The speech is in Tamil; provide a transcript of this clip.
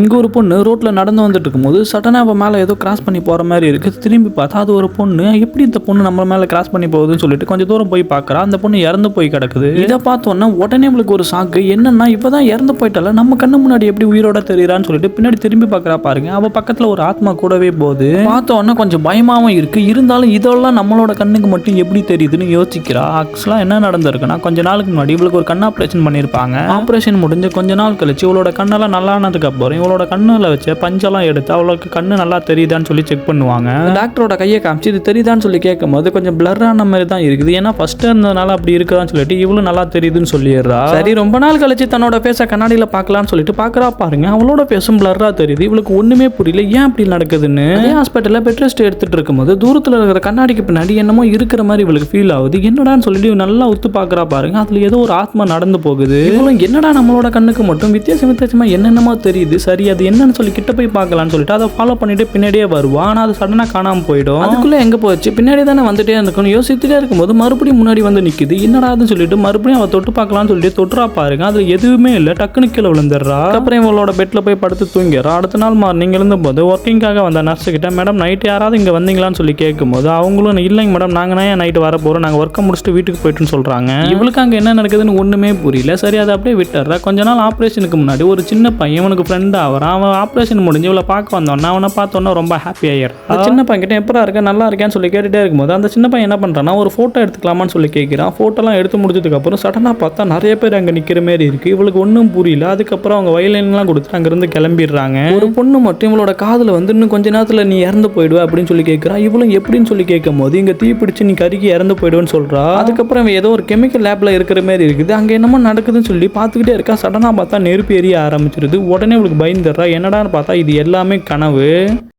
இங்கே ஒரு பொண்ணு ரோட்டில் நடந்து வந்துட்டு இருக்கும்போது சடனாக அவள் மேலே ஏதோ கிராஸ் பண்ணி போகிற மாதிரி இருக்குது. திரும்பி பார்த்தா அது ஒரு பொண்ணு. எப்படி இந்த பொண்ணு நம்ம மேலே கிராஸ் பண்ணி போகுதுன்னு சொல்லிட்டு கொஞ்சம் தூரம் போய் பார்க்குறா. அந்த பொண்ணு இறந்து போய் கிடக்குது. இதை பார்த்தோன்னா உடனே நம்மளுக்கு ஒரு சாக்கு, என்னன்னா இப்போ தான் இறந்து போயிட்டால நம்ம கண்ணு முன்னாடி எப்படி உயிரோட தெரியுறான்னு சொல்லிட்டு பின்னாடி திரும்பி பார்க்குறா. பாருங்க, அவள் பக்கத்தில் ஒரு ஆத்மா கூடவே போகுது. பார்த்தோன்னா கொஞ்சம் பயமாகவும் இருக்குது. இருந்தாலும் இதெல்லாம் நம்மளோட கண்ணுக்கு மட்டும் எப்படி தெரியுதுன்னு யோசிக்கிறா. ஆக்சுவலாக என்ன நடந்திருக்குன்னா, கொஞ்ச நாளுக்கு முன்னாடி இவளுக்கு ஒரு கண் ஆப்ரேஷன் பண்ணியிருப்பாங்க. ஆப்ரேஷன் முடிஞ்ச கொஞ்ச நாள் கழிச்சு இவளோட கண்ணெல்லாம் நல்லானதுக்கு அப்புறம் இவளோட கண்ணுல வச்ச பஞ்செல்லாம் எடுத்து அவளுக்கு கண்ணு நல்லா தெரியுதான்னு சொல்லி செக் பண்ணுவாங்க. டாக்டரோட கையை காமிச்சு இது தெரியுதான்னு சொல்லி கேட்கும் போது கொஞ்சம் பிளரான மாதிரி தான் இருக்குது. ஏன்னா ஃபர்ஸ்ட் இருந்ததுனால அப்படி இருக்குதான்னு சொல்லிட்டு இவளும் நல்லா தெரியுதுன்னு சொல்லிடுறா. சரி, ரொம்ப நாள் கழிச்சு தன்னோட பேச கண்ணாடியில பார்க்கலாம்னு சொல்லிட்டு பார்க்கறா. பாருங்க, அவளோட பேசும் பிளரா தெரியுது. இவளுக்கு ஒண்ணுமே புரியல ஏன் அப்படி நடக்குதுன்னு. அதே ஹாஸ்பிட்டல்ல பெட் ரெஸ்ட் எடுத்துட்டு இருக்கும்போது தூரத்துல இருக்கிற கண்ணாடிக்கு பின்னாடி என்னமோ இருக்கிற மாதிரி இவளுக்கு ஃபீல் ஆகுது. என்னடான்னு சொல்லிட்டு நல்லா உத்து பார்க்கறா. பாருங்க, அதுல ஏதோ ஒரு ஆத்மா நடந்து போகுது. இவளும் என்னடா நம்மளோட கண்ணுக்கு மட்டும் வித்தியாசமா என்னென்னமோ தெரியுது. சரி, அது என்னன்னு சொல்லி கிட்ட போய் பார்க்கலாம்னு சொல்லிட்டு அதை ஃபாலோ பண்ணிட்டு பின்னாடியே வருவா. ஆனால் அது சடனாக காணாமல் போயிடும். அதுக்குள்ளே எங்கே போச்சு, பின்னாடி தானே வந்துட்டே இருக்கணும் யோசிச்சுட்டே இருக்கும்போது மறுபடியும் முன்னாடி வந்து நிற்குது. என்னடாதுன்னு சொல்லிட்டு மறுபடியும் அவள் தொட்டு பார்க்கலாம்னு சொல்லிட்டு தொட்டுறா. பாருங்க, அது எதுவுமே இல்லை. டக்குனு கீழே விழுந்துடுறா. அப்புறம் இவளோட பெட்டில் போய் படுத்து தூங்கிறா. அடுத்த நாள் மார்னிங் எழுந்தபோது ஒர்க்கிங்காக வந்த நர்ஸ் கிட்ட, மேடம் நைட் யாராவது இங்கே வந்தீங்களான்னு சொல்லி கேட்கும்போது அவங்களும் இல்லைங்க மேடம், நாங்கள் தான் நைட்டு வர போகிறோம், நாங்கள் ஒர்க்கை முடிச்சுட்டு வீட்டுக்கு போயிட்டுன்னு சொல்கிறாங்க. இவளுக்கு அங்கே என்ன நடக்குதுன்னு ஒன்றுமே புரியல. சரி, அதை அப்படியே விட்டுறா. கொஞ்ச நாள் ஆப்ரேஷனுக்கு முன்னாடி ஒரு சின்ன பையன் அவனுக்கு ஃப்ரெண்ட் ஆகிறான். அவன் ஆப்ரேஷன் முடிஞ்சு இவளை பார்க்க வந்தோன்னா அவனை பார்த்தோன்னா ரொம்ப ஹாப்பி ஆயிடுறான். அந்த சின்ன பையன்கிட்ட எப்படா இருக்க, நல்லா இருக்கேன்னு சொல்லி கேட்டுகிட்டே இருக்கும்போது அந்த சின்ன பையன் என்ன பண்ணுறான்னா ஒரு ஃபோட்டோ எடுத்துக்கலாமான்னு சொல்லி கேட்குறான். ஃபோட்டோலாம் எடுத்து முடிச்சதுக்கப்புறம் சடனாக பார்த்தா நிறைய பேர் அங்கே நிற்கிற மாதிரி இருக்குது. இவளுக்கு ஒன்றும் புரியல. அதுக்கப்புறம் அவங்க வயலின்லாம் கொடுத்துட்டு அங்கேருந்து கிளம்பிடுறாங்க. ஒரு பொண்ணு மட்டும் இவளோட காதில் வந்து இன்னும் கொஞ்ச நேரத்தில் நீ இறந்து போயிடுவ அப்படின்னு சொல்லி கேட்குறா. இவளும் எப்படின்னு சொல்லி கேட்கும் போது இங்கே தீ பிடிச்சி நீ கருகி இறந்து போயிடுவேன்னு சொல்கிறா. அதுக்கப்புறம் ஏதோ ஒரு கெமிக்கல் லேபில் இருக்கிற மாதிரி இருக்குது. அங்கே என்னமோ நடக்குதுன்னு சொல்லி பார்த்துக்கிட்டே இருக்கா. சடனாக பார்த்தா நெருப்பு எரிய ஆரம்பிச்சிருது. உடனே இவளுக்கு பயந்துடுறா. என்னடான்னு பார்த்தா இது எல்லாமே கனவு.